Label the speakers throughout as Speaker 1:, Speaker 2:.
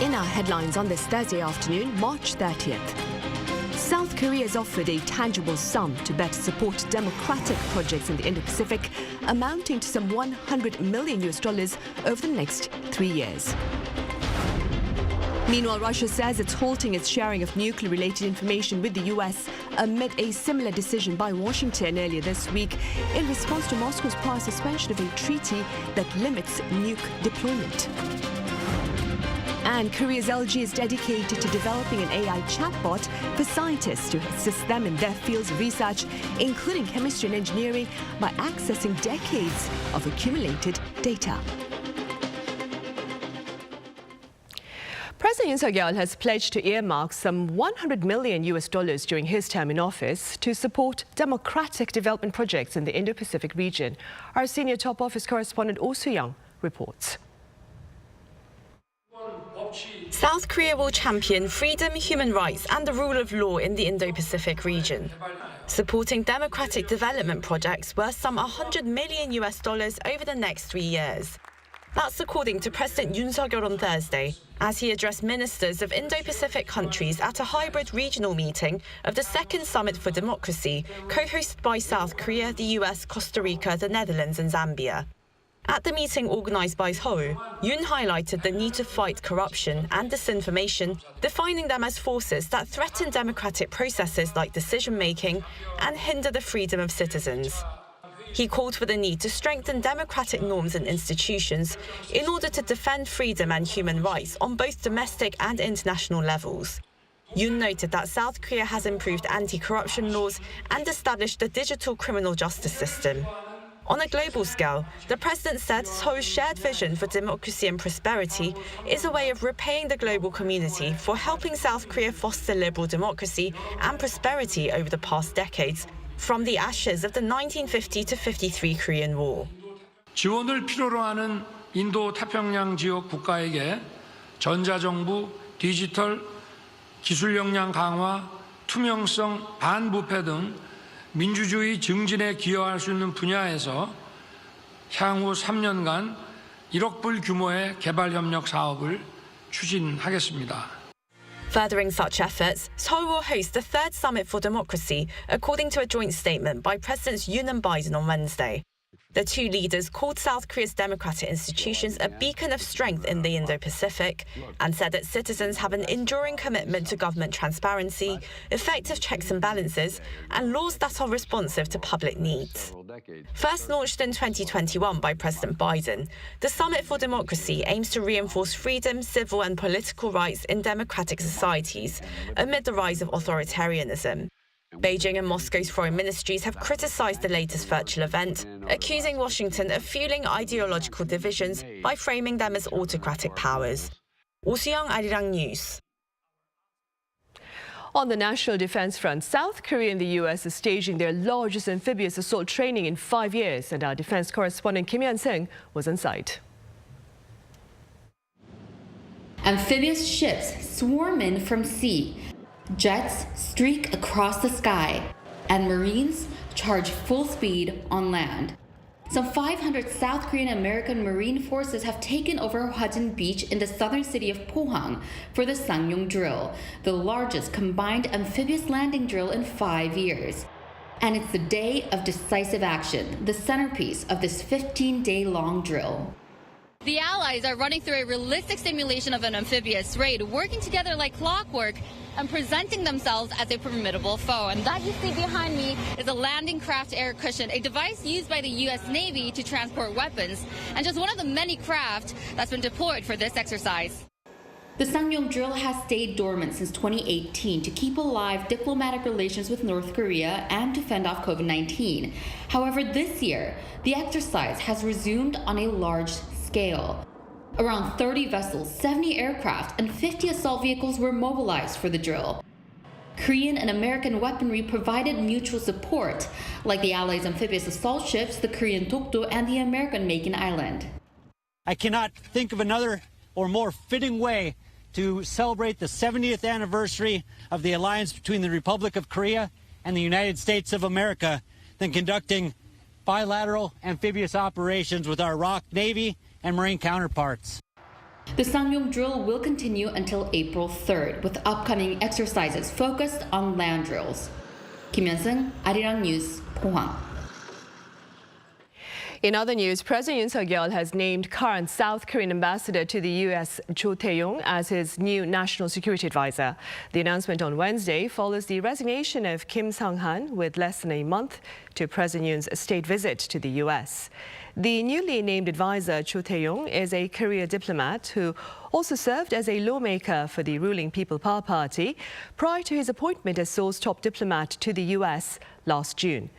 Speaker 1: In our headlines on this Thursday afternoon, March 30th. South Korea has offered a tangible sum to better support democratic projects in the Indo-Pacific, amounting to some $100 million over the next 3 years. Meanwhile, Russia says it's halting its sharing of nuclear-related information with the US amid a similar decision by Washington earlier this week in response to Moscow's prior suspension of a treaty that limits nuke deployment. And Korea's LG is dedicated to developing an AI chatbot for scientists to assist them in their fields of research, including chemistry and engineering, by accessing decades of accumulated data. President Yoon Suk-yeol has pledged to earmark some $100 million during his term in office to support democratic development projects in the Indo-Pacific region. Our senior top office correspondent Oh Soo-young reports.
Speaker 2: South Korea will champion freedom, human rights and the rule of law in the Indo-Pacific region, supporting democratic development projects worth some $100 million over the next 3 years. That's according to President Yoon Suk-yeol on Thursday, as he addressed ministers of Indo-Pacific countries at a hybrid regional meeting of the Second Summit for Democracy, co-hosted by South Korea, the US, Costa Rica, the Netherlands and Zambia. At the meeting organised by Seoul, Yoon highlighted the need to fight corruption and disinformation, defining them as forces that threaten democratic processes like decision-making and hinder the freedom of citizens. He called for the need to strengthen democratic norms and institutions in order to defend freedom and human rights on both domestic and international levels. Yoon noted that South Korea has improved anti-corruption laws and established a digital criminal justice system. On a global scale, the president said Seoul's shared vision for democracy and prosperity is a way of repaying the global community for helping South Korea foster liberal democracy and prosperity over the past decades, from the ashes of the 1950 to 53 Korean War.
Speaker 3: 지원을 필요로 하는 인도 태평양 지역 국가에게 전자정부, 디지털, 기술 역량 강화, 투명성, 반부패 등 민주주의 증진에 기여할 수 있는 분야에서 향후 3년간 1억 불 규모의 개발 협력 사업을 추진하겠습니다.
Speaker 2: Furthering such efforts, Seoul will host the third Summit for Democracy, according to a joint statement by Presidents Yoon and Biden on Wednesday. The two leaders called South Korea's democratic institutions a beacon of strength in the Indo-Pacific and said that citizens have an enduring commitment to government transparency, effective checks and balances, and laws that are responsive to public needs. First launched in 2021 by President Biden, the Summit for Democracy aims to reinforce freedom, civil and political rights in democratic societies amid the rise of authoritarianism. Beijing and Moscow's foreign ministries have criticized the latest virtual event, accusing Washington of fueling ideological divisions by framing them as autocratic powers. Oh Soo-young, Arirang News.
Speaker 1: On the national defense front, South Korea and the US are staging their largest amphibious assault training in 5 years, and our defense correspondent Kim Hyun-sung was on site.
Speaker 4: Amphibious ships swarm in from sea. Jets streak across the sky, and Marines charge full speed on land. Some 500 South Korean and American Marine forces have taken over Hwajin Beach in the southern city of Pohang for the Ssangyong drill, the largest combined amphibious landing drill in 5 years. And it's the day of decisive action, the centerpiece of this 15-day-long drill.
Speaker 5: The Allies are running through a realistic simulation of an amphibious raid, working together like clockwork and presenting themselves as a formidable foe. And that you see behind me is a landing craft air cushion, a device used by the U.S. Navy to transport weapons, and just one of the many craft that's been deployed for this exercise.
Speaker 4: The Ssangyong drill has stayed dormant since 2018 to keep alive diplomatic relations with North Korea and to fend off COVID-19. However, this year, the exercise has resumed on a large scale. Around 30 vessels, 70 aircraft, and 50 assault vehicles were mobilized for the drill. Korean and American weaponry provided mutual support, like the Allies' amphibious assault ships, the Korean Dokdo, and the American Makin Island.
Speaker 6: I cannot think of another or more fitting way to celebrate the 70th anniversary of the alliance between the Republic of Korea and the United States of America than conducting bilateral amphibious operations with our ROK Navy and Marine counterparts.
Speaker 4: The Ssangyong drill will continue until April 3rd, with upcoming exercises focused on land drills. Kim Hyun-sung, Arirang News, Pohang.
Speaker 1: In other news, President Yoon Yeol has named current South Korean ambassador to the U.S. Tae-yong as his new national security advisor. The announcement on Wednesday follows the resignation of Kim Sang-han with less than a month to President Yoon's state visit to the U.S. The newly named advisor, Cho Tae-yong, is a career diplomat who also served as a lawmaker for the ruling People Power Party prior to his appointment as Seoul's top diplomat to the U.S. last June.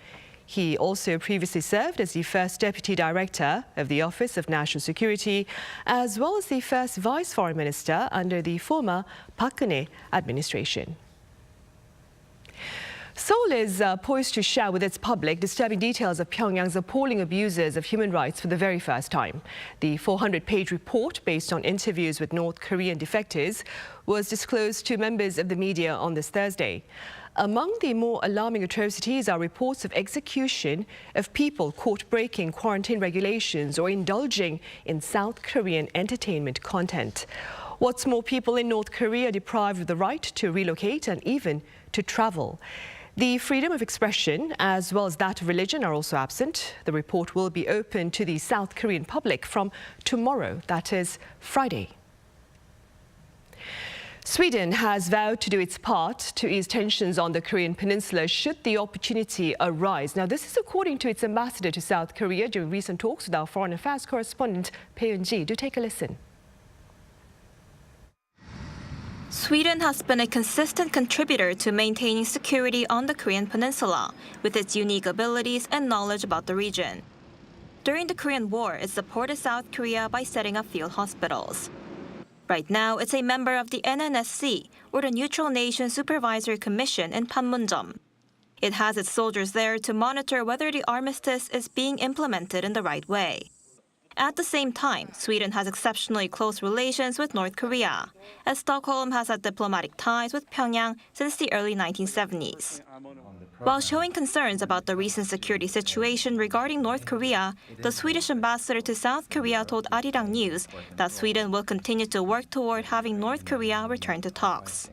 Speaker 1: He also previously served as the first deputy director of the Office of National Security, as well as the first vice foreign minister under the former Park Geun-hye administration. Seoul is poised to share with its public disturbing details of Pyongyang's appalling abuses of human rights for the very first time. The 400-page report, based on interviews with North Korean defectors, was disclosed to members of the media on this Thursday. Among the more alarming atrocities are reports of execution of people caught breaking quarantine regulations or indulging in South Korean entertainment content. What's more, people in North Korea are deprived of the right to relocate and even to travel. The freedom of expression, as well as that of religion, are also absent. The report will be open to the South Korean public from tomorrow, that is Friday. Sweden has vowed to do its part to ease tensions on the Korean Peninsula should the opportunity arise. Now, this is according to its ambassador to South Korea during recent talks with our foreign affairs correspondent, Tae-yong. Do take a listen.
Speaker 7: Sweden has been a consistent contributor to maintaining security on the Korean Peninsula, with its unique abilities and knowledge about the region. During the Korean War, it supported South Korea by setting up field hospitals. Right now, it's a member of the NNSC, or the Neutral Nation Supervisory Commission in Panmunjom. It has its soldiers there to monitor whether the armistice is being implemented in the right way. At the same time, Sweden has exceptionally close relations with North Korea, as Stockholm has had diplomatic ties with Pyongyang since the early 1970s. While showing concerns about the recent security situation regarding North Korea, the Swedish ambassador to South Korea told Arirang News that Sweden will continue to work toward having North Korea return to talks.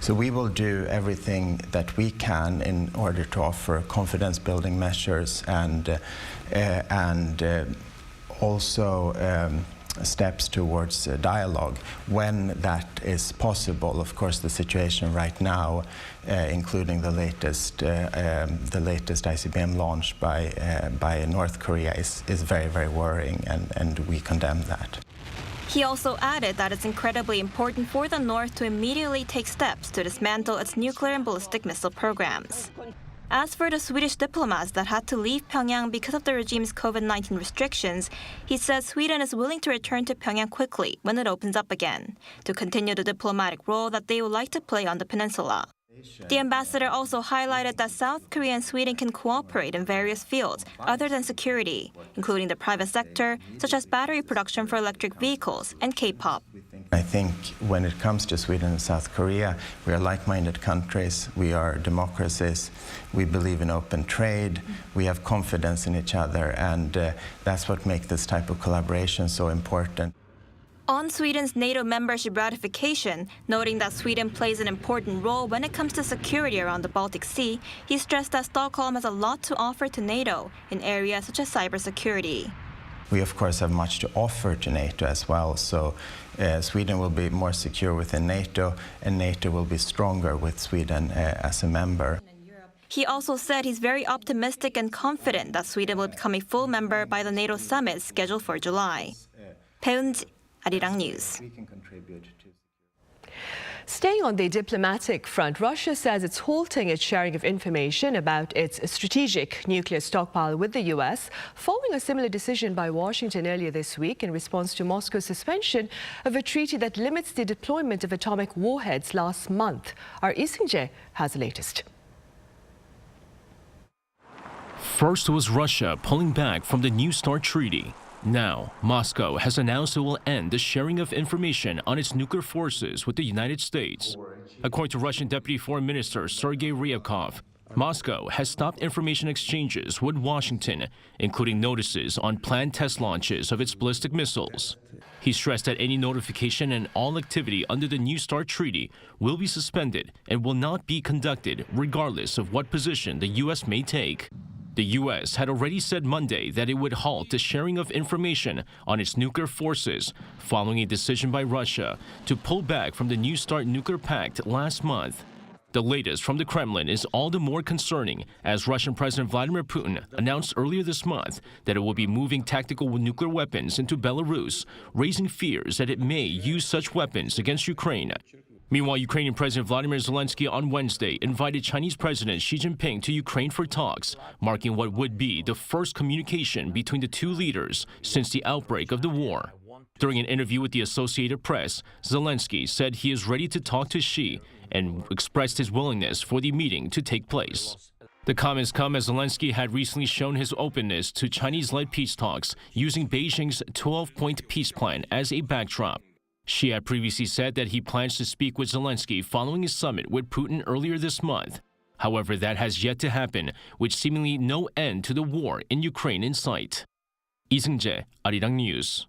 Speaker 8: So we will do everything that we can in order to offer confidence-building measures and also steps towards dialogue when that is possible. Of course, the situation right now, including the latest ICBM launch by North Korea, is very, very worrying, and we condemn that.
Speaker 7: He also added that it's incredibly important for the North to immediately take steps to dismantle its nuclear and ballistic missile programs. As for the Swedish diplomats that had to leave Pyongyang because of the regime's COVID-19 restrictions, he says Sweden is willing to return to Pyongyang quickly when it opens up again, to continue the diplomatic role that they would like to play on the peninsula. The ambassador also highlighted that South Korea and Sweden can cooperate in various fields other than security, including the private sector, such as battery production for electric vehicles and K-pop.
Speaker 8: I think when it comes to Sweden and South Korea, we are like-minded countries, we are democracies, we believe in open trade, we have confidence in each other, and that's what makes this type of collaboration so important.
Speaker 7: On Sweden's NATO membership ratification, noting that Sweden plays an important role when it comes to security around the Baltic Sea, he stressed that Stockholm has a lot to offer to NATO in areas such as cybersecurity.
Speaker 8: We, of course, have much to offer to NATO as well, so Sweden will be more secure within NATO, and NATO will be stronger with Sweden as a member.
Speaker 7: He also said he's very optimistic and confident that Sweden will become a full member by the NATO summit scheduled for July. Tae-yong, Arirang News.
Speaker 1: Staying on the diplomatic front, Russia says it's halting its sharing of information about its strategic nuclear stockpile with the U.S., following a similar decision by Washington earlier this week in response to Moscow's suspension of a treaty that limits the deployment of atomic warheads last month. Our Lee Seung-jae has the latest.
Speaker 9: First was Russia pulling back from the New START treaty. Now, Moscow has announced it will end the sharing of information on its nuclear forces with the United States. According to Russian Deputy Foreign Minister Sergei Ryabkov, Moscow has stopped information exchanges with Washington, including notices on planned test launches of its ballistic missiles. He stressed that any notification and all activity under the New START treaty will be suspended and will not be conducted regardless of what position the U.S. may take. The U.S. had already said Monday that it would halt the sharing of information on its nuclear forces following a decision by Russia to pull back from the New START nuclear pact last month. The latest from the Kremlin is all the more concerning as Russian President Vladimir Putin announced earlier this month that it will be moving tactical nuclear weapons into Belarus, raising fears that it may use such weapons against Ukraine. Meanwhile, Ukrainian President Vladimir Zelensky on Wednesday invited Chinese President Xi Jinping to Ukraine for talks, marking what would be the first communication between the two leaders since the outbreak of the war. During an interview with the Associated Press, Zelensky said he is ready to talk to Xi and expressed his willingness for the meeting to take place. The comments come as Zelensky had recently shown his openness to Chinese-led peace talks using Beijing's 12-point peace plan as a backdrop. Xi had previously said that he plans to speak with Zelensky following his summit with Putin earlier this month. However, that has yet to happen, with seemingly no end to the war in Ukraine in sight. Lee Seung-jae, Arirang News.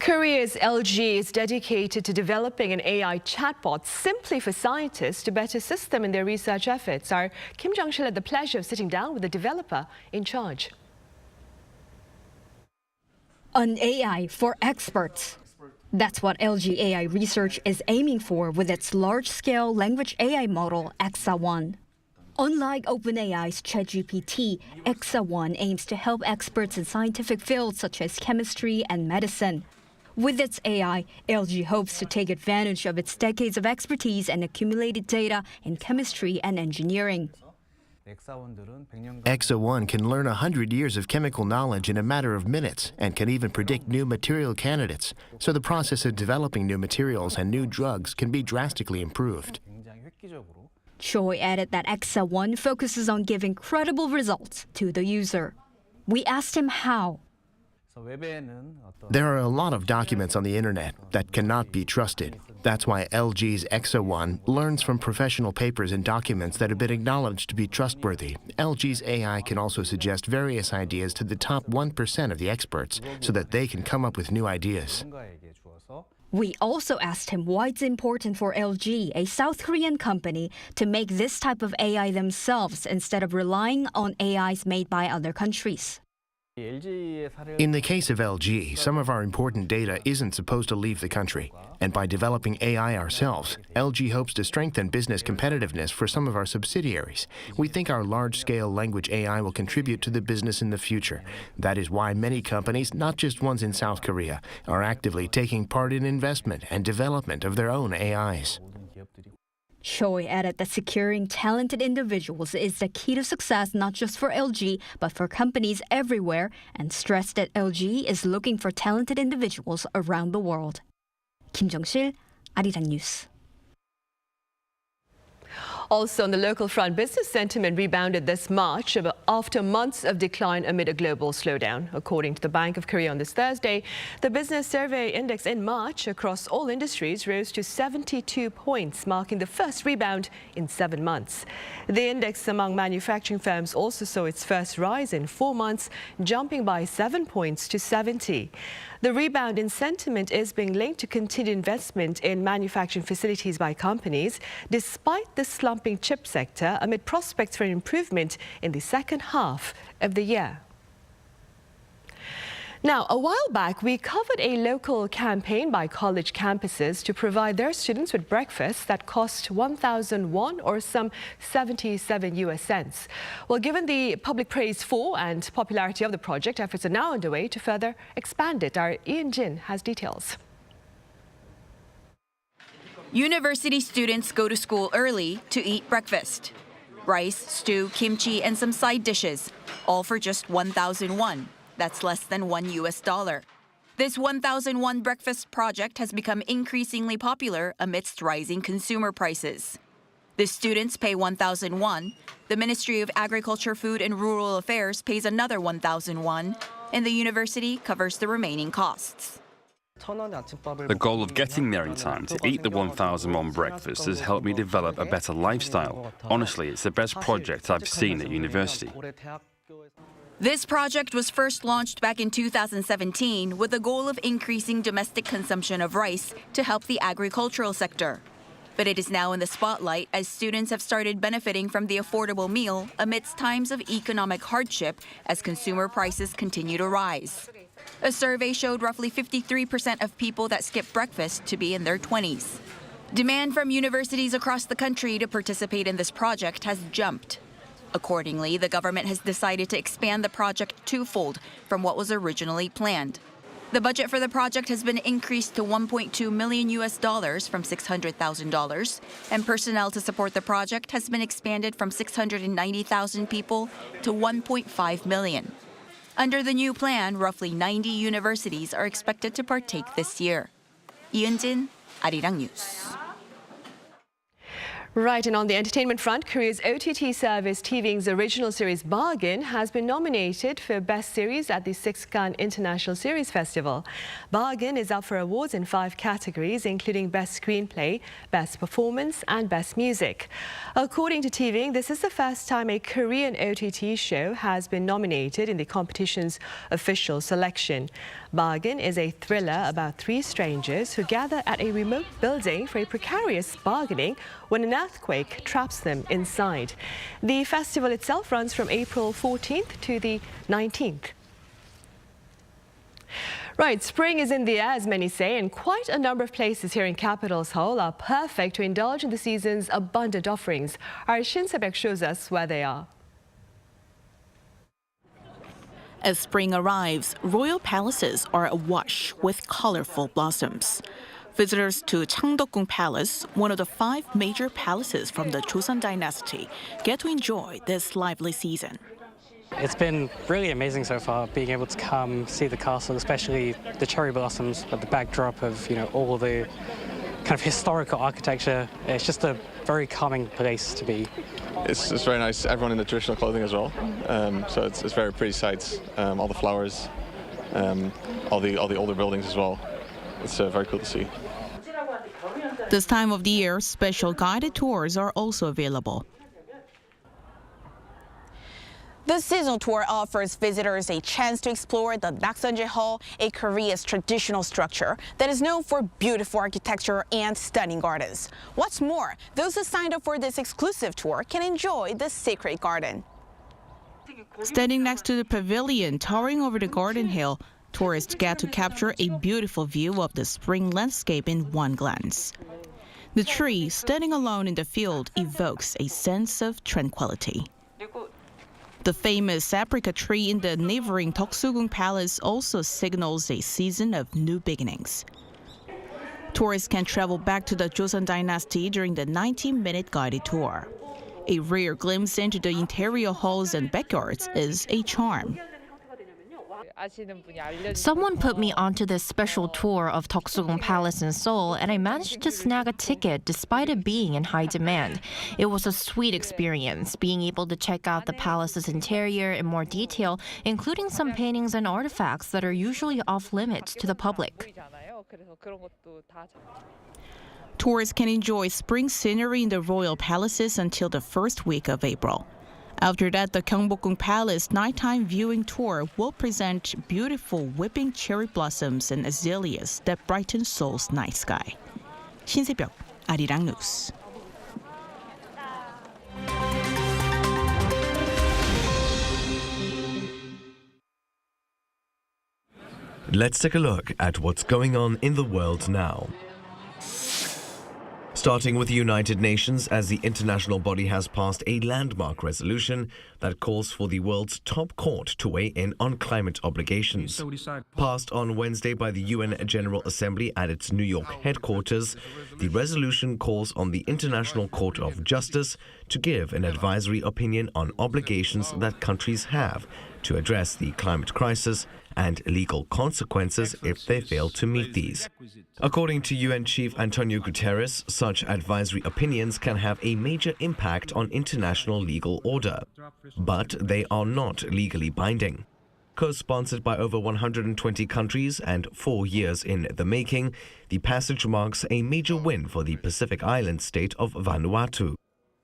Speaker 1: Korea's LG is dedicated to developing an AI chatbot simply for scientists to better assist them in their research efforts. Our Kim Jong-sil had the pleasure of sitting down with the developer in charge.
Speaker 10: An AI for experts. That's what LG AI Research is aiming for with its large-scale language AI model, EXAONE. Unlike OpenAI's ChatGPT, EXAONE aims to help experts in scientific fields such as chemistry and medicine. With its AI, LG hopes to take advantage of its decades of expertise and accumulated data in chemistry and engineering.
Speaker 11: EXAONE can learn 100 years of chemical knowledge in a matter of minutes and can even predict new material candidates, so the process of developing new materials and new drugs can be drastically improved.
Speaker 10: Choi added that EXAONE focuses on giving credible results to the user. We asked him how.
Speaker 11: There are a lot of documents on the internet that cannot be trusted. That's why LG's EXAONE learns from professional papers and documents that have been acknowledged to be trustworthy. LG's AI can also suggest various ideas to the top 1% of the experts so that they can come up with new ideas.
Speaker 10: We also asked him why it's important for LG, a South Korean company, to make this type of AI themselves instead of relying on AIs made by other countries.
Speaker 11: In the case of LG, some of our important data isn't supposed to leave the country. And by developing AI ourselves, LG hopes to strengthen business competitiveness for some of our subsidiaries. We think our large-scale language AI will contribute to the business in the future. That is why many companies, not just ones in South Korea, are actively taking part in investment and development of their own AIs.
Speaker 10: Choi added that securing talented individuals is the key to success not just for LG, but for companies everywhere, and stressed that LG is looking for talented individuals around the world. Kim Jong-sil, Arirang News.
Speaker 1: Also on the local front, business sentiment rebounded this March after months of decline amid a global slowdown. According to the Bank of Korea on this Thursday, the business survey index in March across all industries rose to 72 points, marking the first rebound in 7 months. The index among manufacturing firms also saw its first rise in 4 months, jumping by 7 points to 70. The rebound in sentiment is being linked to continued investment in manufacturing facilities by companies, despite the slumping chip sector amid prospects for an improvement in the second half of the year. Now, a while back, we covered a local campaign by college campuses to provide their students with breakfast that cost 1,000 won or some 77 US cents. Well, given the public praise for and popularity of the project, efforts are now underway to further expand it. Our Ian Jin has details.
Speaker 12: University students go to school early to eat breakfast. Rice, stew, kimchi, and some side dishes, all for just 1,000 won. That's less than $1 US. This 1,000 won breakfast project has become increasingly popular amidst rising consumer prices. The students pay 1,000 won, the Ministry of Agriculture, Food and Rural Affairs pays another 1,000 won, and the university covers the remaining costs.
Speaker 13: The goal of getting there in time to eat the 1,000 won breakfast has helped me develop a better lifestyle. Honestly, it's the best project I've seen at university.
Speaker 12: This project was first launched back in 2017 with the goal of increasing domestic consumption of rice to help the agricultural sector. But it is now in the spotlight as students have started benefiting from the affordable meal amidst times of economic hardship as consumer prices continue to rise. A survey showed roughly 53% of people that skip breakfast to be in their 20s. Demand from universities across the country to participate in this project has jumped. Accordingly, the government has decided to expand the project twofold from what was originally planned. The budget for the project has been increased to $1.2 million from $600,000, and personnel to support the project has been expanded from 690,000 people to 1.5 million. Under the new plan, roughly 90 universities are expected to partake this year. Yeon, Arirang News.
Speaker 1: Right, and on the entertainment front, Korea's OTT service TVING's original series Bargain has been nominated for Best Series at the 6th Cannes International Series Festival. Bargain is up for awards in 5 categories, including Best Screenplay, Best Performance and Best Music. According to TVING, this is the first time a Korean OTT show has been nominated in the competition's official selection. Bargain is a thriller about 3 strangers who gather at a remote building for a precarious bargaining when an earthquake traps them inside. The festival itself runs from April 14th to the 19th. Right, spring is in the air, as many say, and quite a number of places here in capital Seoul are perfect to indulge in the season's abundant offerings. Our Shin Se-baek shows us where they are.
Speaker 14: As spring arrives, royal palaces are awash with colorful blossoms. Visitors to Changdeokgung Palace, one of the 5 major palaces from the Joseon dynasty, get to enjoy this lively season.
Speaker 15: It's been really amazing so far, being able to come see the castle, especially the cherry blossoms at the backdrop of, all the kind of historical architecture. It's just a very calming place to be.
Speaker 16: It's very nice. Everyone in the traditional clothing as well. So it's very pretty sights. All the flowers, all the older buildings as well. It's very cool to see.
Speaker 14: This time of the year, special guided tours are also available.
Speaker 17: The seasonal tour offers visitors a chance to explore the Nakseonje Hall, a Korea's traditional structure that is known for beautiful architecture and stunning gardens. What's more, those who signed up for this exclusive tour can enjoy the sacred garden.
Speaker 14: Standing next to the pavilion towering over the garden hill, tourists get to capture a beautiful view of the spring landscape in one glance. The tree, standing alone in the field, evokes a sense of tranquility. The famous apricot tree in the neighboring Deoksugung Palace also signals a season of new beginnings. Tourists can travel back to the Joseon dynasty during the 90-minute guided tour. A rare glimpse into the interior halls and backyards is a charm.
Speaker 18: Someone put me onto this special tour of Deoksugung Palace in Seoul, and I managed to snag a ticket despite it being in high demand. It was a sweet experience, being able to check out the palace's interior in more detail, including some paintings and artifacts that are usually off-limits to the public.
Speaker 14: Tourists can enjoy spring scenery in the royal palaces until the first week of April. After that, the Gyeongbokgung Palace nighttime viewing tour will present beautiful whipping cherry blossoms and azaleas that brighten Seoul's night sky. Shin Se-baek, Arirang News.
Speaker 19: Let's take a look at what's going on in the world now. Starting with the United Nations, as the international body has passed a landmark resolution that calls for the world's top court to weigh in on climate obligations. Passed on Wednesday by the UN General Assembly at its New York headquarters, the resolution calls on the International Court of Justice to give an advisory opinion on obligations that countries have to address the climate crisis and legal consequences if they fail to meet these. According to UN Chief Antonio Guterres, such advisory opinions can have a major impact on international legal order, but they are not legally binding. Co-sponsored by over 120 countries and 4 years in the making, the passage marks a major win for the Pacific island state of Vanuatu.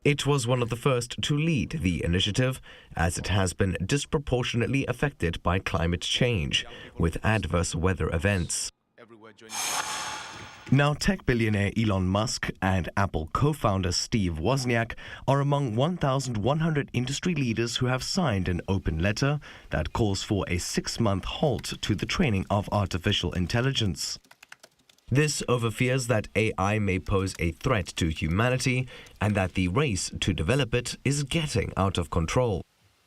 Speaker 19: It was one of the first to lead the initiative, as it has been disproportionately affected by climate change, with adverse weather events. Now, tech billionaire Elon Musk and Apple co-founder Steve Wozniak are among 1,100 industry leaders who have signed an open letter that calls for a 6-month halt to the training of artificial intelligence. This over fears that AI may pose a threat to humanity and that the race to develop it is getting out of control.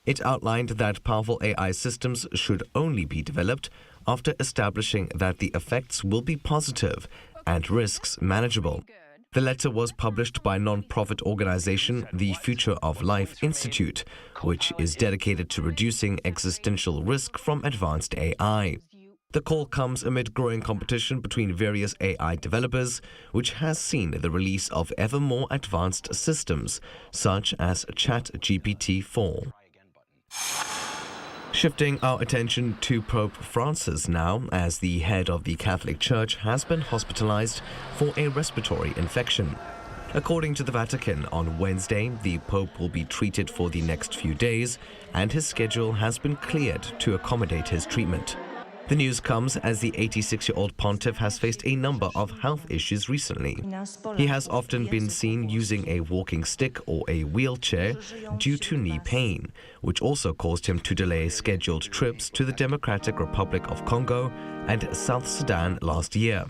Speaker 19: It outlined that powerful AI systems should only be developed after establishing that the effects will be positive and risks manageable. The letter was published by non-profit organization the Future of Life Institute, which is dedicated to reducing existential risk from advanced AI. The call comes amid growing competition between various AI developers, which has seen the release of ever more advanced systems, such as ChatGPT-4. Shifting our attention to Pope Francis now, as the head of the Catholic Church has been hospitalized for a respiratory infection. According to the Vatican, on Wednesday, the Pope will be treated for the next few days, and his schedule has been cleared to accommodate his treatment. The news comes as the 86-year-old pontiff has faced a number of health issues recently. He has often been seen using a walking stick or a wheelchair due to knee pain, which also caused him to delay scheduled trips to the Democratic Republic of Congo and South Sudan last year.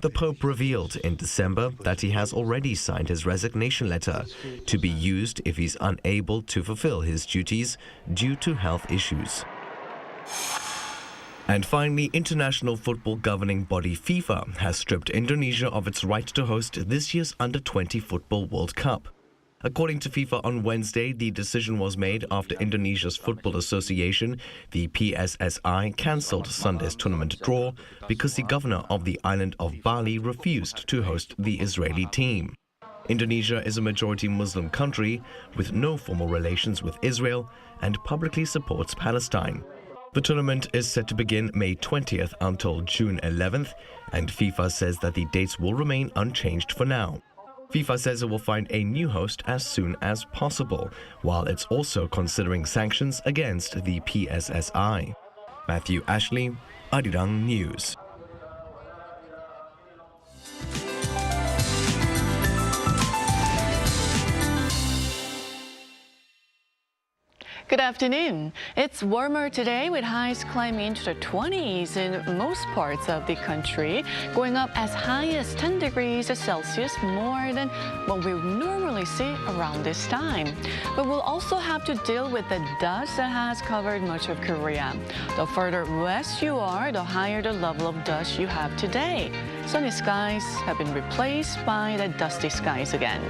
Speaker 19: The Pope revealed in December that he has already signed his resignation letter to be used if he's unable to fulfill his duties due to health issues. And finally, international football governing body FIFA has stripped Indonesia of its right to host this year's Under-20 Football World Cup. According to FIFA on Wednesday, the decision was made after Indonesia's Football Association, the PSSI, cancelled Sunday's tournament draw because the governor of the island of Bali refused to host the Israeli team. Indonesia is a majority Muslim country with no formal relations with Israel and publicly supports Palestine. The tournament is set to begin May 20th until June 11th, and FIFA says that the dates will remain unchanged for now. FIFA says it will find a new host as soon as possible, while it's also considering sanctions against the PSSI. Matthew Ashley, Arirang News.
Speaker 20: Good afternoon. It's warmer today with highs climbing into the 20s in most parts of the country, going up as high as 10 degrees Celsius, more than what we normally see around this time. But we'll also have to deal with the dust that has covered much of Korea. The further west you are, the higher the level of dust you have today. Sunny skies have been replaced by the dusty skies again.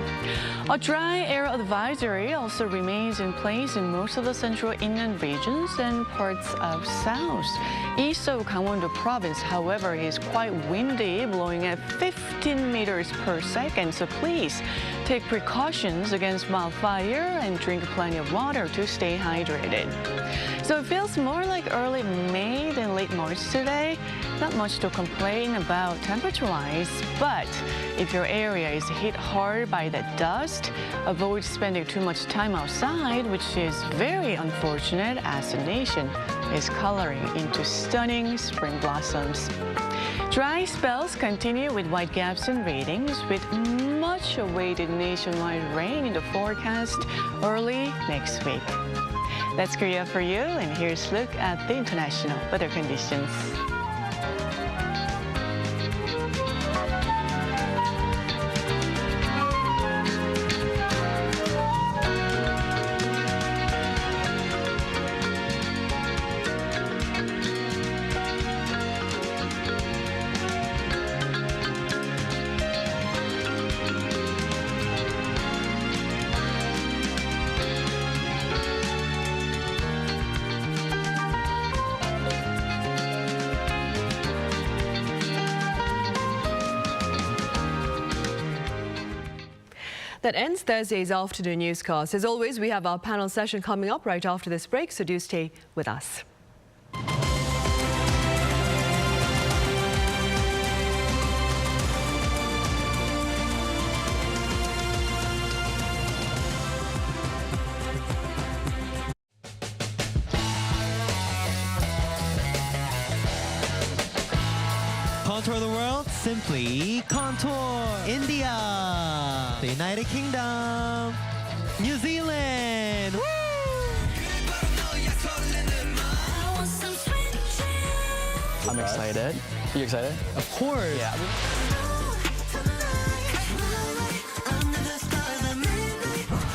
Speaker 20: A dry air advisory also remains in place in most of the central inland regions and parts of south. East of Gangwon-do province, however, is quite windy, blowing at 15 meters per second, so please take precautions against wildfire and drink plenty of water to stay hydrated. So it feels more like early May than late March today. Not much to complain about temperature-wise, but if your area is hit hard by the dust, avoid spending too much time outside, which is very unfortunate as the nation is coloring into stunning spring blossoms. Dry spells continue with wide gaps in ratings, with much awaited nationwide rain in the forecast early next week. That's Korea for you, and here's a look at the international weather conditions.
Speaker 1: That ends Thursday's afternoon newscast. As always, we have our panel session coming up right after this break, so do stay with us.
Speaker 2: Contour the world, simply contour. India, the United Kingdom, New Zealand. Woo!
Speaker 21: I'm excited. You excited?
Speaker 2: Of course.
Speaker 21: Yeah.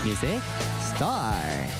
Speaker 2: Music, start.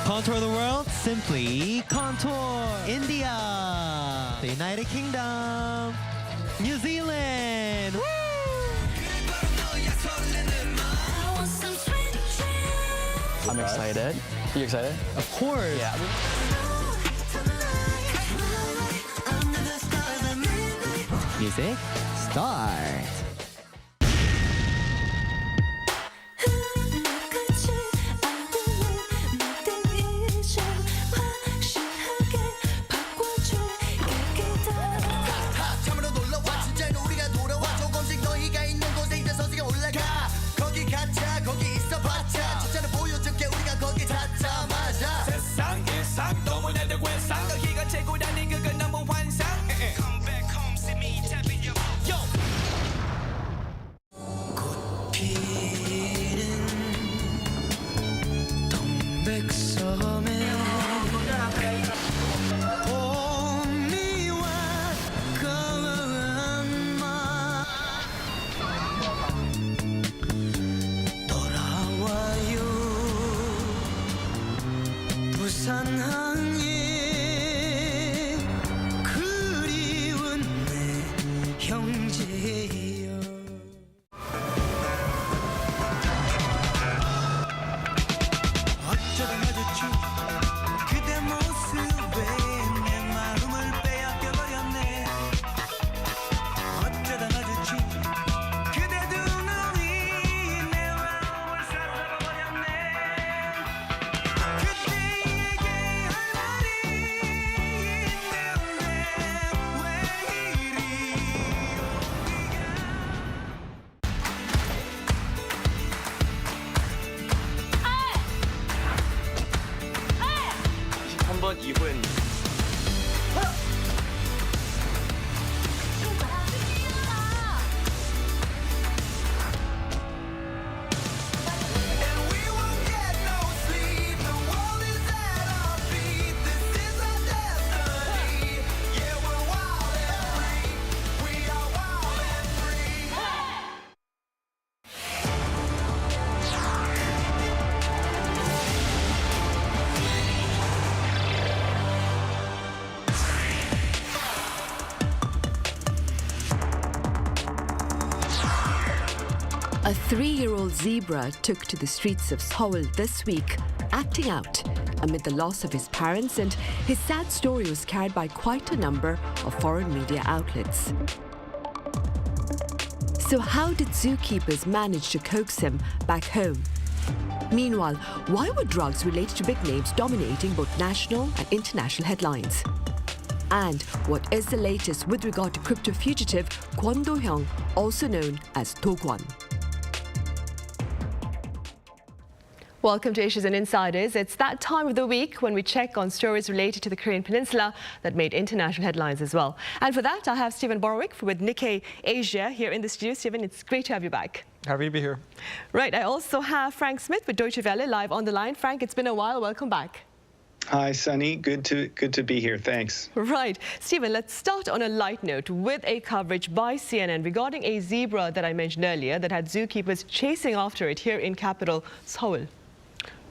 Speaker 2: Contour the world, simply contour. India, the United Kingdom, New Zealand. Woo!
Speaker 21: I'm excited. You excited?
Speaker 2: Of course.
Speaker 21: Yeah.
Speaker 2: Music, start.
Speaker 1: A 3-year-old zebra took to the streets of Seoul this week, acting out amid the loss of his parents, and his sad story was carried by quite a number of foreign media outlets. So how did zookeepers manage to coax him back home? Meanwhile, why were drugs related to big names dominating both national and international headlines? And what is the latest with regard to crypto fugitive Kwon Do-hyung, also known as Do-kwon? Welcome to Issues and Insiders. It's that time of the week when we check on stories related to the Korean Peninsula that made international headlines as well. And for that, I have Stephen Borowick with Nikkei Asia here in the studio. Stephen, it's great to have you back.
Speaker 3: Happy to be here.
Speaker 1: Right, I also have Frank Smith with Deutsche Welle live on the line. Frank, it's been a while. Welcome back.
Speaker 3: Hi, Sunny. Good to be here. Thanks.
Speaker 1: Right. Stephen, let's start on a light note with a coverage by CNN regarding a zebra that I mentioned earlier that had zookeepers chasing after it here in capital Seoul.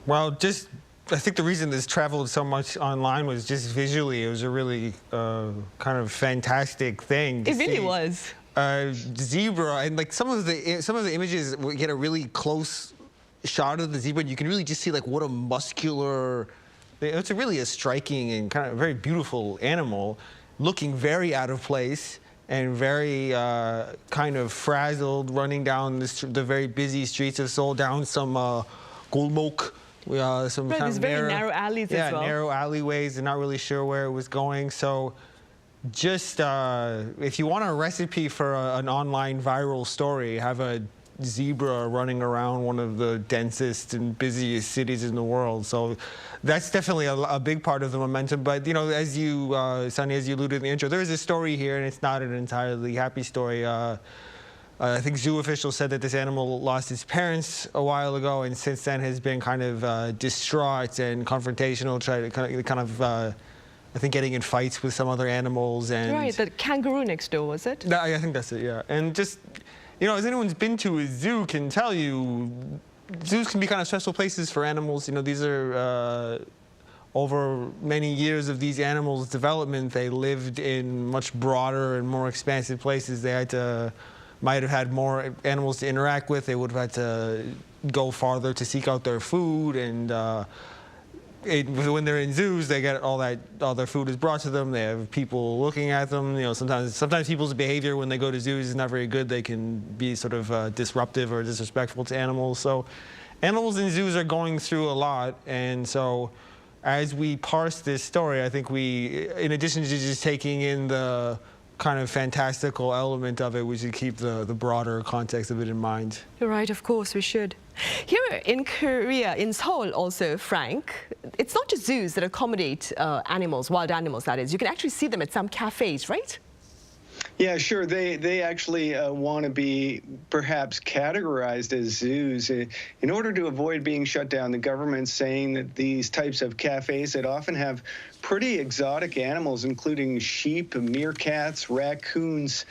Speaker 3: Well, I think the reason this traveled so much online was just visually. It was a really kind of fantastic thing.
Speaker 1: It really was.
Speaker 3: Zebra, and like some of the images, we get a really close shot of the zebra, and you can really just see like what a muscular. It's really a striking and kind of very beautiful animal, looking very out of place and very kind of frazzled, running down the very busy streets of Seoul, down some golmok. Some
Speaker 1: right,
Speaker 3: kind of
Speaker 1: narrow alleys as well.
Speaker 3: Yeah, narrow alleyways. They're not really sure where it was going. So just if you want a recipe for an online viral story, have a zebra running around one of the densest and busiest cities in the world. So that's definitely a big part of the momentum. But, you know, as you, Sunny, as you alluded in the intro, there is a story here, and it's not an entirely happy story. I think zoo officials said that this animal lost its parents a while ago, and since then has been kind of distraught and confrontational, I think getting in fights with some other animals. And
Speaker 1: right, the kangaroo next door, was it?
Speaker 3: I think that's it, yeah. And just, you know, as anyone's been to a zoo can tell you, zoos can be kind of stressful places for animals. You know, these are, over many years of these animals' development, they lived in much broader and more expansive places. They might have had more animals to interact with. They would have had to go farther to seek out their food, and when they're in zoos, they get all their food is brought to them. They have people looking at them. You know, sometimes people's behavior when they go to zoos is not very good. They can be sort of disruptive or disrespectful to animals. So animals in zoos are going through a lot, and so as we parse this story, I think we, in addition to just taking in the kind of fantastical element of it, we should keep the broader context of it in mind.
Speaker 1: You're right, of course, we should. Here in Korea, in Seoul also, Frank, it's not just zoos that accommodate animals, wild animals that is. You can actually see them at some cafes, right?
Speaker 22: Yeah, sure. They actually want to be perhaps categorized as zoos. In order to avoid being shut down, the government's saying that these types of cafes that often have pretty exotic animals, including sheep, meerkats, raccoons,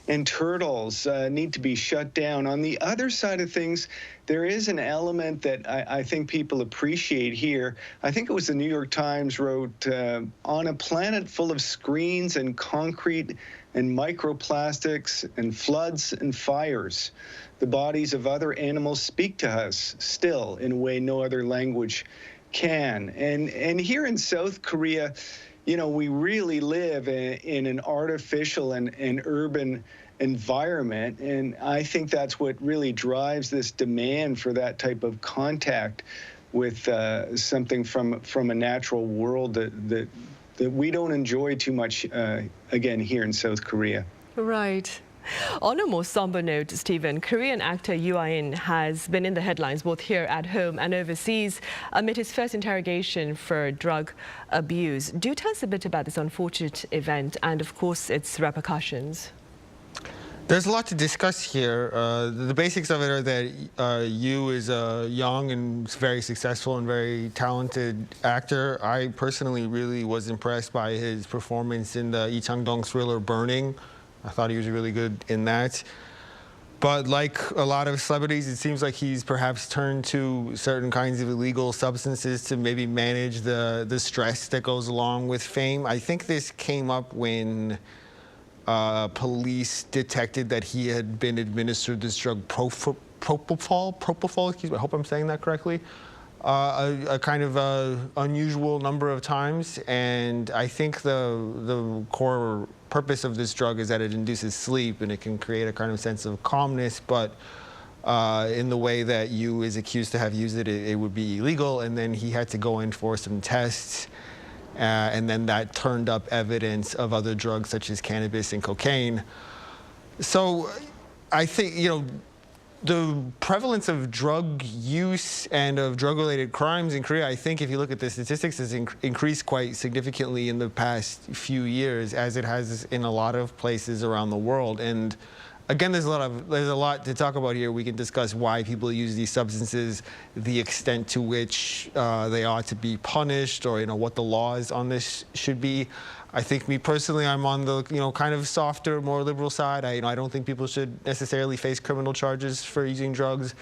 Speaker 22: and turtles, need to be shut down. On the other side of things, there is an element that I think people appreciate here. I think it was the New York Times wrote, on a planet full of screens and concrete and microplastics and floods and fires, the bodies of other animals speak to us still in a way no other language can. And here in South Korea, you know, we really live in an artificial and urban environment, and I think that's what really drives this demand for that type of contact with something from a natural world that we don't enjoy too much, again, here in South Korea.
Speaker 1: Right. On a more somber note, Stephen, Korean actor Yoon has been in the headlines both here at home and overseas amid his first interrogation for drug abuse. Do tell us a bit about this unfortunate event and, of course, its repercussions.
Speaker 3: There's a lot to discuss here. The basics of it are that Yu is a young and very successful and very talented actor. I personally really was impressed by his performance in the Lee Chang-dong thriller Burning. I thought he was really good in that. But like a lot of celebrities, it seems like he's perhaps turned to certain kinds of illegal substances to maybe manage the stress that goes along with fame. I think this came up when police detected that he had been administered this drug propofol, excuse me, I hope I'm saying that correctly, a kind of unusual number of times. And I think the core purpose of this drug is that it induces sleep and it can create a kind of sense of calmness, but in the way that Yu is accused to have used it, it would be illegal. And then he had to go in for some tests. And then that turned up evidence of other drugs such as cannabis and cocaine. So I think, the prevalence of drug use and of drug-related crimes in Korea, I think if you look at the statistics, has increased quite significantly in the past few years, as it has in a lot of places around the world. And again, there's a lot to talk about here. We can discuss why people use these substances, the extent to which they ought to be punished, or what the laws on this should be. I think me personally, I'm on the kind of softer, more liberal side. I don't think people should necessarily face criminal charges for using drugs,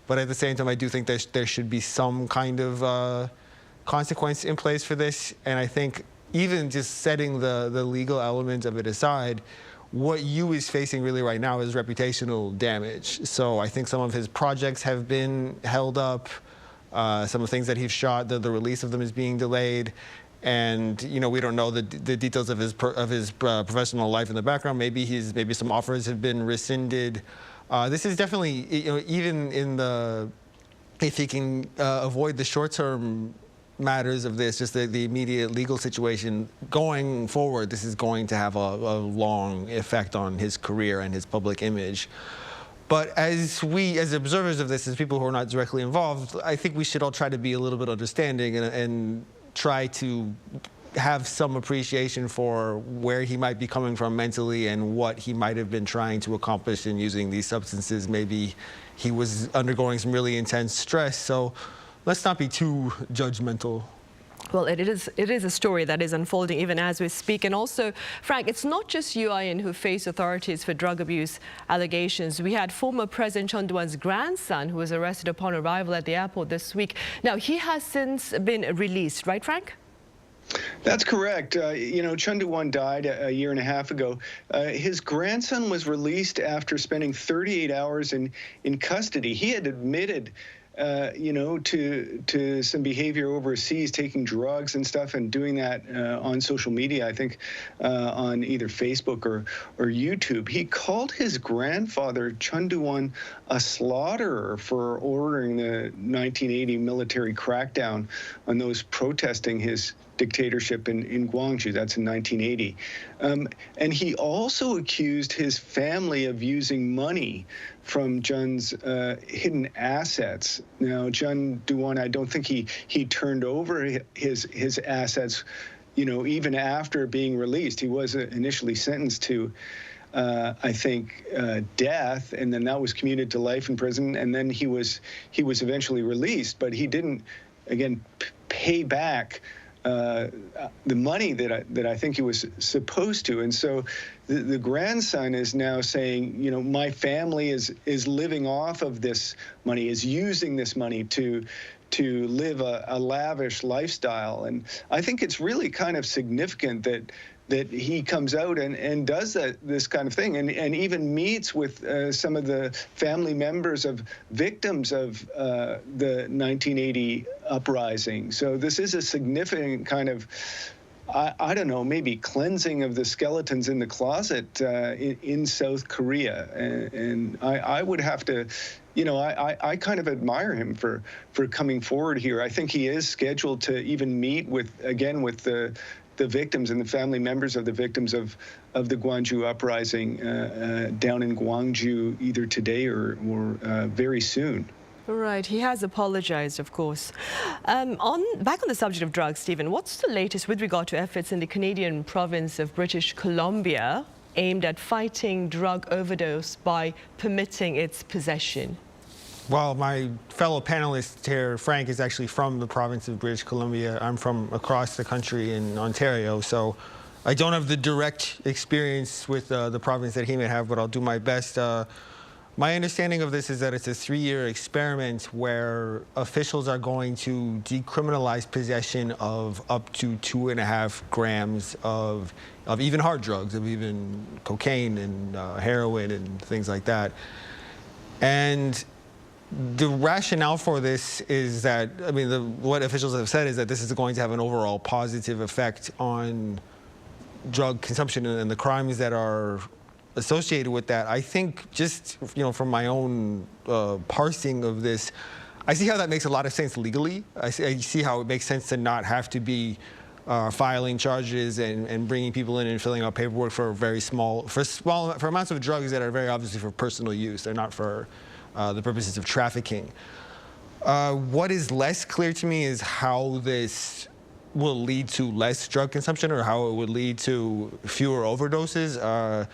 Speaker 3: but at the same time, I do think there should be some kind of consequence in place for this. And I think even just setting the legal element of it aside, what Yu is facing really right now is reputational damage. So I think some of his projects have been held up. Some of the things that he's shot, the release of them is being delayed. And we don't know the details of his professional life in the background. Maybe some offers have been rescinded. This is definitely, even in if he can avoid the short-term matters of this, just the immediate legal situation going forward, this is going to have a long effect on his career and his public image. But as observers of this, as people who are not directly involved, I think we should all try to be a little bit understanding and try to have some appreciation for where he might be coming from mentally and what he might have been trying to accomplish in using these substances. Maybe he was undergoing some really intense stress. So let's not be too judgmental.
Speaker 5: Well, it is a story that is unfolding even as we speak. And also, Frank, it's not just Yoo In who faced authorities for drug abuse allegations. We had former President Chon Doo-won's grandson who was arrested upon arrival at the airport this week. Now, he has since been released, right, Frank?
Speaker 22: That's correct. Chon Doo-won died a year and a half ago. His grandson was released after spending 38 hours in custody. He had admitted to some behavior overseas, taking drugs and stuff, and doing that on social media, I think, on either Facebook or YouTube. He called his grandfather, Chon Doo-won, a slaughterer for ordering the 1980 military crackdown on those protesting his dictatorship in Gwangju. That's in 1980. And he also accused his family of using money from Jun's hidden assets. Now, Chon Doo-won, I don't think he turned over his assets, even after being released. He was initially sentenced to, I think, death, and then that was commuted to life in prison, and then he was eventually released, but he didn't, again, pay back the money that I think he was supposed to. And so the grandson is now saying, my family is living off of this money, is using this money to live a lavish lifestyle. And I think it's really kind of significant that he comes out and does this kind of thing, and even meets with some of the family members of victims of the 1980 uprising. So this is a significant kind of, I don't know, maybe cleansing of the skeletons in the closet in South Korea. And I would have to, I kind of admire him for coming forward here. I think he is scheduled to even meet with the victims and the family members of the victims of the Gwangju uprising down in Gwangju either today or very soon.
Speaker 5: Right, he has apologized, of course. Back on the subject of drugs, Stephen, what's the latest with regard to efforts in the Canadian province of British Columbia aimed at fighting drug overdose by permitting its possession?
Speaker 3: Well, my fellow panelist here, Frank, is actually from the province of British Columbia. I'm from across the country in Ontario, so I don't have the direct experience with the province that he may have, but I'll do my best. My understanding of this is that it's a 3-year experiment where officials are going to decriminalize possession of up to 2.5 grams of even hard drugs, of even cocaine and heroin and things like that. And the rationale for this is that, I mean, what officials have said is that this is going to have an overall positive effect on drug consumption and the crimes that are associated with that. I think just, from my own parsing of this, I see how that makes a lot of sense legally. I see how it makes sense to not have to be filing charges and bringing people in and filling out paperwork for for amounts of drugs that are very obviously for personal use. They're not for the purposes of trafficking. What is less clear to me is how this will lead to less drug consumption or how it would lead to fewer overdoses.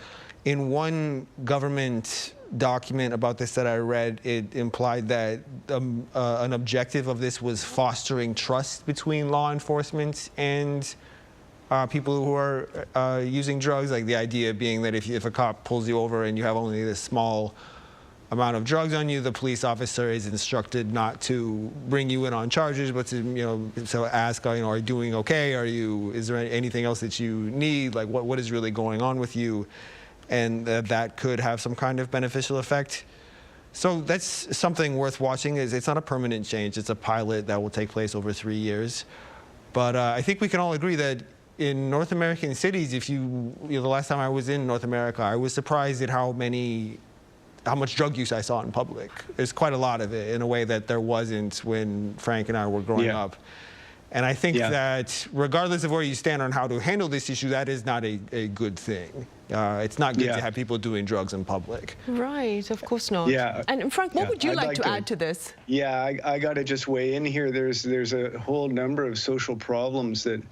Speaker 3: In one government document about this that I read, it implied that an objective of this was fostering trust between law enforcement and people who are using drugs. Like the idea being that if a cop pulls you over and you have only this small amount of drugs on you, the police officer is instructed not to bring you in on charges, but to so ask, are you doing okay? Is there anything else that you need? Like what is really going on with you? And that could have some kind of beneficial effect. So that's something worth watching. It's not a permanent change. It's a pilot that will take place over 3 years. But I think we can all agree that in North American cities, the last time I was in North America, I was surprised at how much drug use I saw in public. There's quite a lot of it in a way that there wasn't when Frank and I were growing up. And I think that regardless of where you stand on how to handle this issue, that is not a good thing. It's not good to have people doing drugs in public.
Speaker 5: Right, of course not.
Speaker 22: Yeah.
Speaker 5: And Frank, what would you like to add to this?
Speaker 22: Yeah, I got to just weigh in here. There's a whole number of social problems that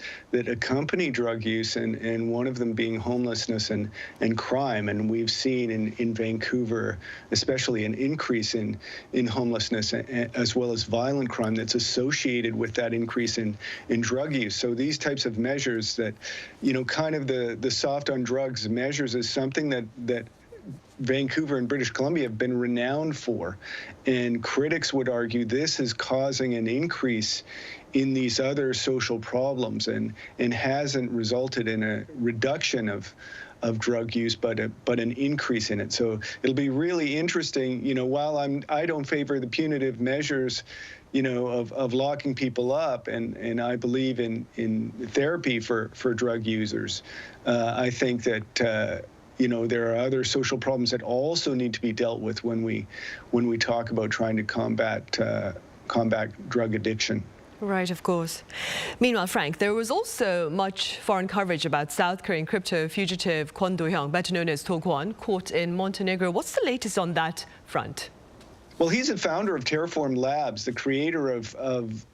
Speaker 22: accompany drug use, and one of them being homelessness and crime. And we've seen in Vancouver, especially, an increase in homelessness as well as violent crime that's associated with that increase in drug use. So these types of measures that, kind of the soft on drugs measures is something that Vancouver and British Columbia have been renowned for. And critics would argue this is causing an increase in these other social problems and hasn't resulted in a reduction of drug use, but an increase in it. So it'll be really interesting, while I don't favor the punitive measures, of locking people up, and I believe in therapy for drug users. I think that there are other social problems that also need to be dealt with when we talk about trying to combat drug addiction.
Speaker 5: Right, of course. Meanwhile, Frank, there was also much foreign coverage about South Korean crypto fugitive Kwon Do-hyung, better known as Do-kwon, caught in Montenegro. What's the latest on that front?
Speaker 22: Well, he's a founder of Terraform Labs, the creator of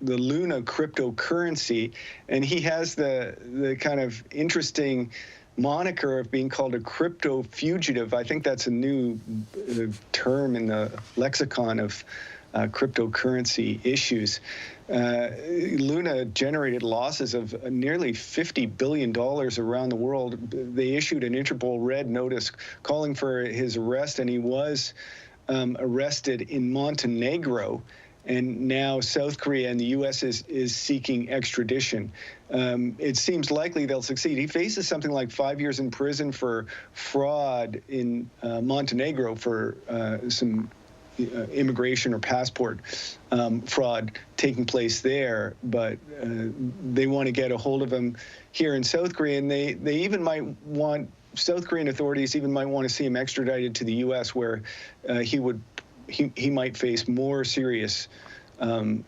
Speaker 22: the Luna cryptocurrency, and he has the kind of interesting moniker of being called a crypto fugitive. I think that's a new term in the lexicon of cryptocurrency issues. Luna generated losses of nearly $50 billion around the world. They issued an Interpol red notice calling for his arrest, and he was arrested in Montenegro, and now South Korea and the U.S. is seeking extradition. It seems likely they'll succeed. He faces something like 5 years in prison for fraud in Montenegro for some immigration or passport fraud taking place there, but they want to get a hold of him here in South Korea, and they even might want South Korean authorities might want to see him extradited to the U.S., where he might face more serious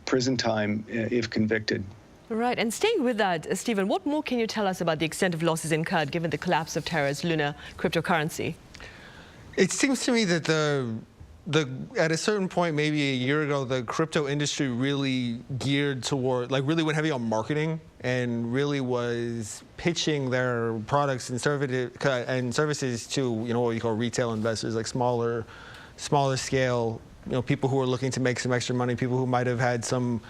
Speaker 22: prison time if convicted.
Speaker 5: Right, and staying with that, Stephen, what more can you tell us about the extent of losses incurred given the collapse of Terra's Luna cryptocurrency?
Speaker 3: It seems to me that at a certain point, maybe a year ago, the crypto industry really geared toward, really went heavy on marketing and really was pitching their products and services to, what we call retail investors, like smaller scale, people who are looking to make some extra money, people who might have had some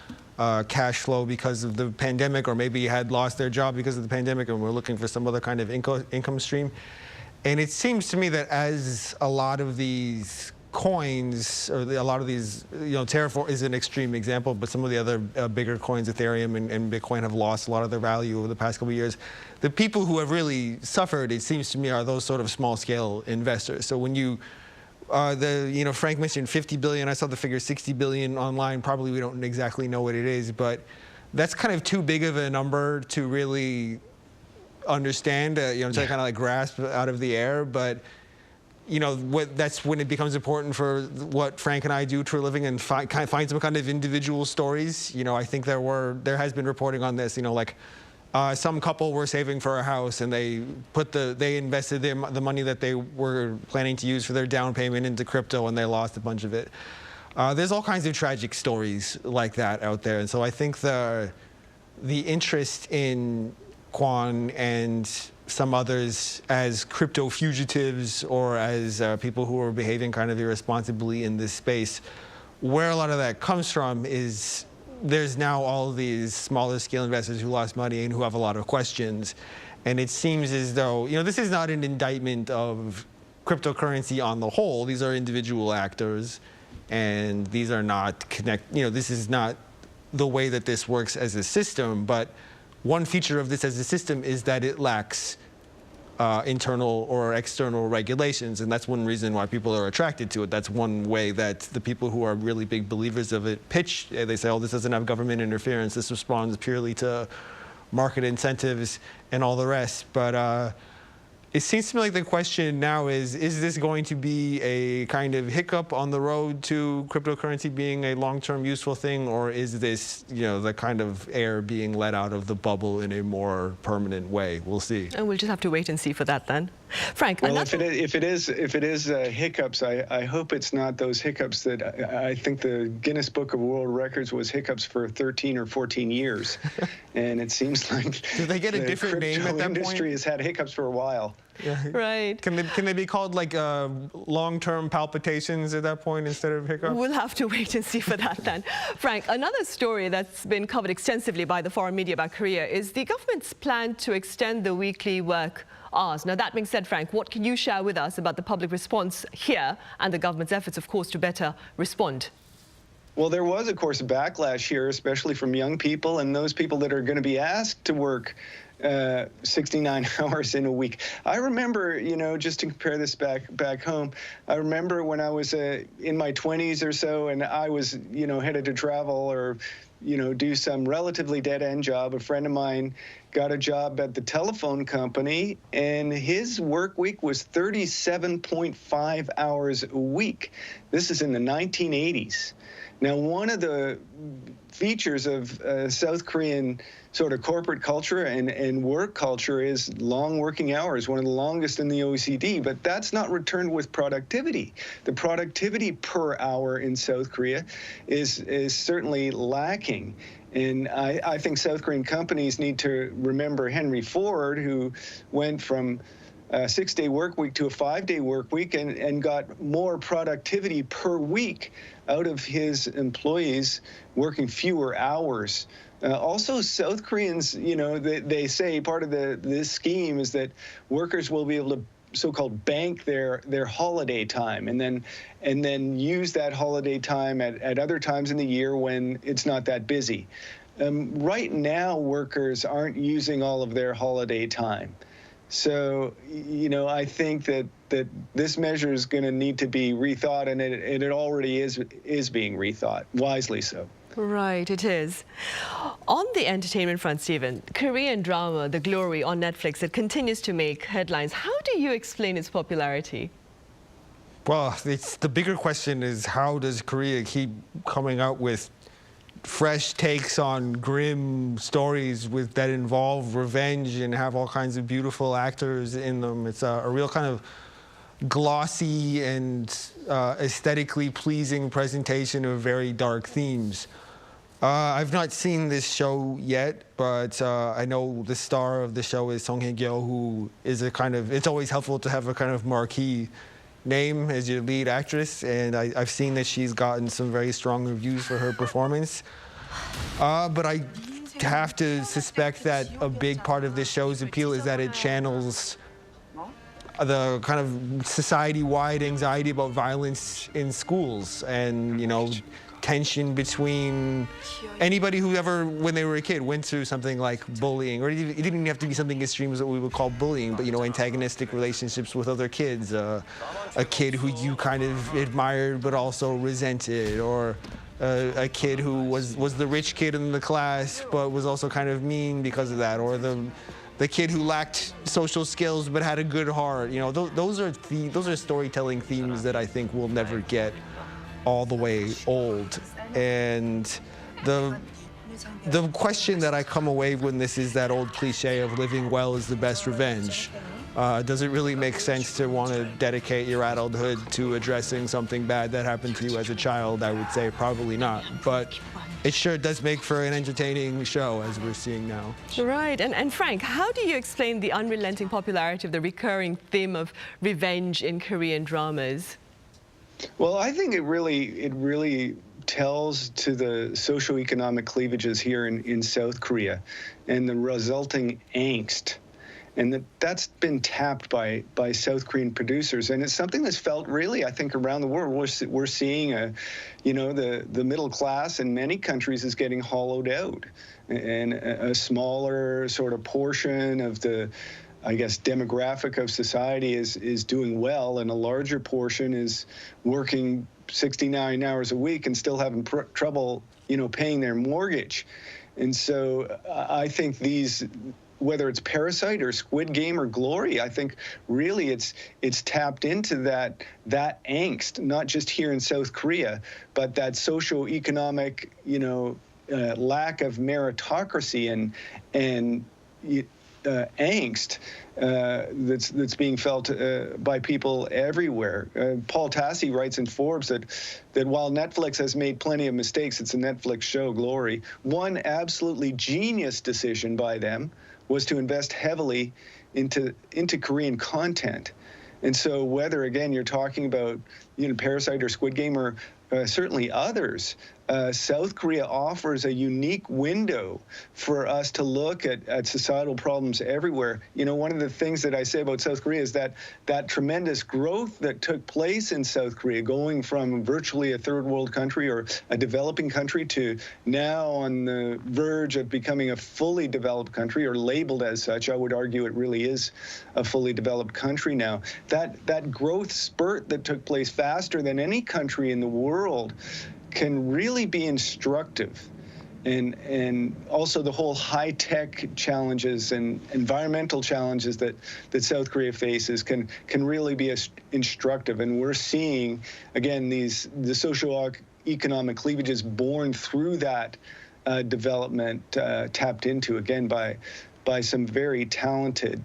Speaker 3: cash flow because of the pandemic, or maybe had lost their job because of the pandemic and were looking for some other kind of income stream. And it seems to me that as a lot of these coins, or a lot of these, Terraform is an extreme example, but some of the other bigger coins, Ethereum and Bitcoin, have lost a lot of their value over the past couple of years. The people who have really suffered, it seems to me, are those sort of small-scale investors. So when you Frank mentioned 50 billion. I saw the figure 60 billion online. Probably we don't exactly know what it is, but that's kind of too big of a number to really understand, to kind of like grasp out of the air. But that's when it becomes important for what Frank and I do for a living and find some kind of individual stories. I think there has been reporting on this. Some couple were saving for a house and they invested the money that they were planning to use for their down payment into crypto and they lost a bunch of it. There's all kinds of tragic stories like that out there, and so I think the interest in Kwon and some others as crypto fugitives or as people who are behaving kind of irresponsibly in this space, where a lot of that comes from is there's now all of these smaller scale investors who lost money and who have a lot of questions. And it seems as though, this is not an indictment of cryptocurrency on the whole. These are individual actors and these are not this is not the way that this works as a system. But one feature of this as a system is that it lacks internal or external regulations, and that's one reason why people are attracted to it. That's one way that the people who are really big believers of it pitch. They say, oh, this doesn't have government interference. This responds purely to market incentives and all the rest. But it seems to me like the question now is this going to be a kind of hiccup on the road to cryptocurrency being a long-term useful thing, or is this, the kind of air being let out of the bubble in a more permanent way? We'll see.
Speaker 5: And we'll just have to wait and see for that then. Frank,
Speaker 22: well, if it is hiccups, I hope it's not those hiccups that I think the Guinness Book of World Records was hiccups for 13 or 14 years, and it seems like
Speaker 3: do they get a different name at that point?
Speaker 22: The industry has had hiccups for a while.
Speaker 3: Yeah.
Speaker 5: Right.
Speaker 3: Can they be called like long-term palpitations at that point instead of hiccups?
Speaker 5: We'll have to wait and see for that then. Frank, another story that's been covered extensively by the foreign media about Korea is the government's plan to extend the weekly work hours. Now, that being said, Frank, what can you share with us about the public response here and the government's efforts, of course, to better respond?
Speaker 22: Well, there was, of course, a backlash here, especially from young people and those people that are going to be asked to work 69 hours in a week. I remember, just to compare this back home, I remember when I was in my 20s or so and I was, headed to travel or, do some relatively dead-end job. A friend of mine got a job at the telephone company and his work week was 37.5 hours a week. This is in the 1980s. Now, one of the features of South Korean sort of corporate culture and work culture is long working hours, one of the longest in the OECD, but that's not returned with productivity. The productivity per hour in South Korea is certainly lacking. And I think South Korean companies need to remember Henry Ford, who went from a 6-day work week to a 5-day work week and got more productivity per week out of his employees working fewer hours. Also, South Koreans, they say part of this scheme is that workers will be able to so-called bank their holiday time and then use that holiday time at other times in the year when it's not that busy. Right now, workers aren't using all of their holiday time. So, I think that this measure is going to need to be rethought, and it already is being rethought, wisely so.
Speaker 5: Right, it is. On the entertainment front, Stephen, Korean drama The Glory on Netflix, it continues to make headlines. How do you explain its popularity?
Speaker 3: Well, the bigger question is, how does Korea keep coming out with fresh takes on grim stories that involve revenge and have all kinds of beautiful actors in them? It's a real kind of glossy and aesthetically pleasing presentation of very dark themes. I've not seen this show yet, but I know the star of the show is Ssangyong, who is it's always helpful to have a kind of marquee name as your lead actress, and I've seen that she's gotten some very strong reviews for her performance. But I have to suspect that a big part of this show's appeal is that it channels the kind of society-wide anxiety about violence in schools and, tension between anybody who ever, when they were a kid, went through something like bullying, or it didn't even have to be something extreme as what we would call bullying, but, you know, antagonistic relationships with other kids, a kid who you kind of admired but also resented, or a kid who was the rich kid in the class but was also kind of mean because of that, or the kid who lacked social skills but had a good heart. You know, those are storytelling themes that I think will never get all the way old. And the question that I come away with this is that old cliche of living well is the best revenge. Does it really make sense to want to dedicate your adulthood to addressing something bad that happened to you as a child? I would say probably not. But it sure does make for an entertaining show, as we're seeing now.
Speaker 5: Right. And Frank, how do you explain the unrelenting popularity of the recurring theme of revenge in Korean dramas?
Speaker 22: Well, I think it really tells to the socioeconomic cleavages here in South Korea and the resulting angst. And that's been tapped by South Korean producers, and it's something that's felt really, I think, around the world. We're seeing, the middle class in many countries is getting hollowed out, and a smaller sort of portion of the, I guess, demographic of society is doing well, and a larger portion is working 69 hours a week and still having trouble, paying their mortgage. And so I think these, whether it's Parasite or Squid Game or Glory, I think really it's tapped into that angst, not just here in South Korea, but that socioeconomic, lack of meritocracy and angst that's being felt by people everywhere. Paul Tassi writes in Forbes that while Netflix has made plenty of mistakes, it's a Netflix show, Glory, one absolutely genius decision by them was to invest heavily into Korean content. And so whether, again, you're talking about Parasite or Squid Game or certainly others, South Korea offers a unique window for us to look at societal problems everywhere. One of the things that I say about South Korea is that tremendous growth that took place in South Korea, going from virtually a third world country or a developing country to now on the verge of becoming a fully developed country, or labeled as such. I would argue it really is a fully developed country now. That growth spurt that took place faster than any country in the world can really be instructive. And also the whole high-tech challenges and environmental challenges that South Korea faces can really be instructive. And we're seeing, again, the socioeconomic cleavages born through that development tapped into, again, by some very talented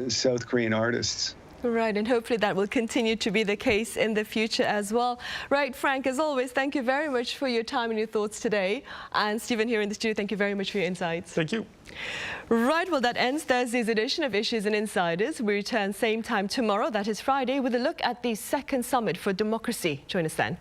Speaker 22: South Korean artists.
Speaker 5: Right, and hopefully that will continue to be the case in the future as well. Right, Frank, as always, thank you very much for your time and your thoughts today. And Stephen here in the studio, thank you very much for your insights.
Speaker 3: Thank you.
Speaker 5: Right, well, that ends Thursday's edition of Issues and Insiders. We return same time tomorrow, that is Friday, with a look at the second summit for democracy. Join us then.